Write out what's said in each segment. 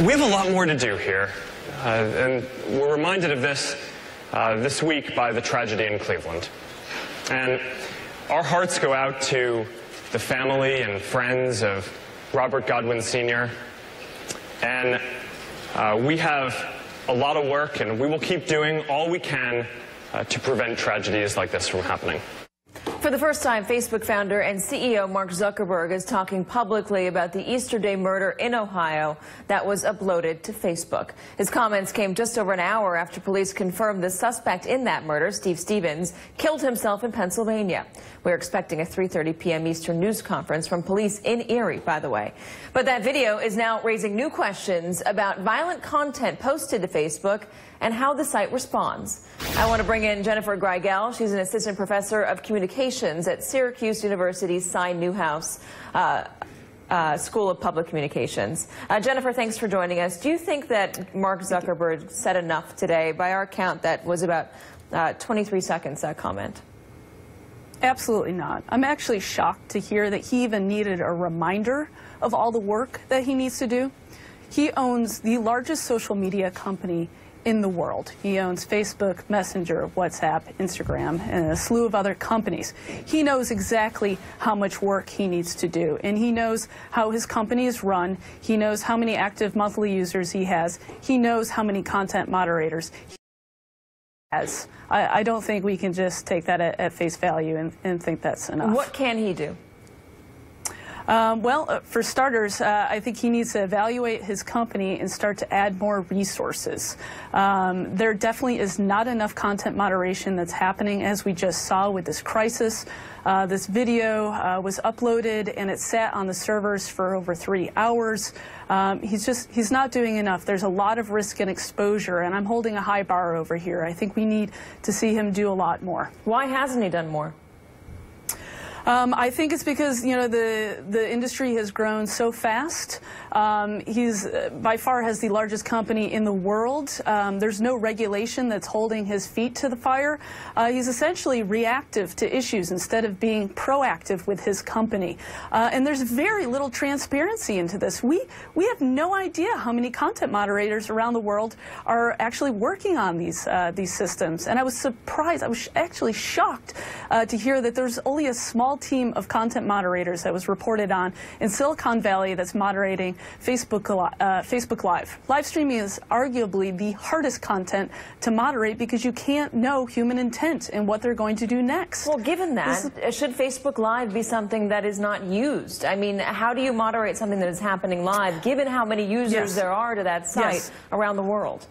We have a lot more to do here, and we're reminded of this this week by the tragedy in Cleveland. And our hearts go out to the family and friends of Robert Godwin Sr. And we have a lot of work, and we will keep doing all we can to prevent tragedies like this from happening. For the first time, Facebook founder and CEO Mark Zuckerberg is talking publicly about the Easter Day murder in Ohio that was uploaded to Facebook. His comments came just over an hour after police confirmed the suspect in that murder, Steve Stevens, killed himself in Pennsylvania. We're expecting a 3:30 p.m. Eastern news conference from police in Erie, by the way. But that video is now raising new questions about violent content posted to Facebook and how the site responds. I want to bring in Jennifer Greigel. She's an assistant professor of communications at Syracuse University's Cy Newhouse School of Public Communications. Jennifer, thanks for joining us. Do you think that Mark Zuckerberg said enough today? By our count, that was about 23 seconds, that comment. Absolutely not. I'm actually shocked to hear that he even needed a reminder of all the work that he needs to do. He owns the largest social media company in the world. He owns Facebook, Messenger, WhatsApp, Instagram, and a slew of other companies. He knows exactly how much work he needs to do, and he knows how his company is run. He knows how many active monthly users he has. He knows how many content moderators he has. I don't think we can just take that at face value and think that's enough. What can he do? For starters, I think he needs to evaluate his company and start to add more resources. There definitely is not enough content moderation that's happening, as we just saw with this crisis. This video was uploaded and it sat on the servers for over 3 hours. He's not doing enough. There's a lot of risk and exposure, and I'm holding a high bar over here. I think we need to see him do a lot more. Why hasn't he done more? I think it's because, you know, the industry has grown so fast. He's by far has the largest company in the world. There's no regulation that's holding his feet to the fire. He's essentially reactive to issues instead of being proactive with his company. And there's very little transparency into this. We have no idea how many content moderators around the world are actually working on these systems. And I was surprised. I was actually shocked to hear that there's only a small team of content moderators that was reported on in Silicon Valley that's moderating Facebook Live. Live streaming is arguably the hardest content to moderate because you can't know human intent and what they're going to do next. Well, given that, should Facebook Live be something that is not used? I mean, how do you moderate something that is happening live, given how many users there are to that site around the world?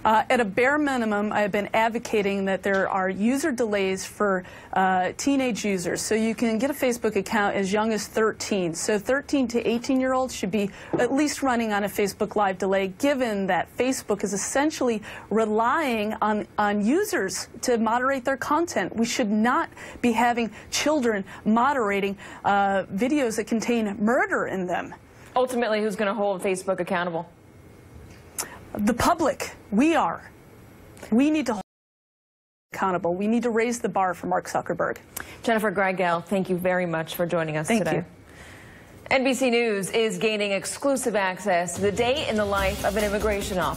At a bare minimum, I have been advocating that there are user delays for teenage users. So you can get a Facebook account as young as 13. So 13 to 18-year-olds should be at least running on a Facebook Live delay, given that Facebook is essentially relying on users to moderate their content. We should not be having children moderating videos that contain murder in them. Ultimately, who's going to hold Facebook accountable? The public. We are. We need to hold accountable. We need to raise the bar for Mark Zuckerberg. Jennifer Greigel, thank you very much for joining us today. Thank you. NBC News is gaining exclusive access to the day in the life of an immigration officer.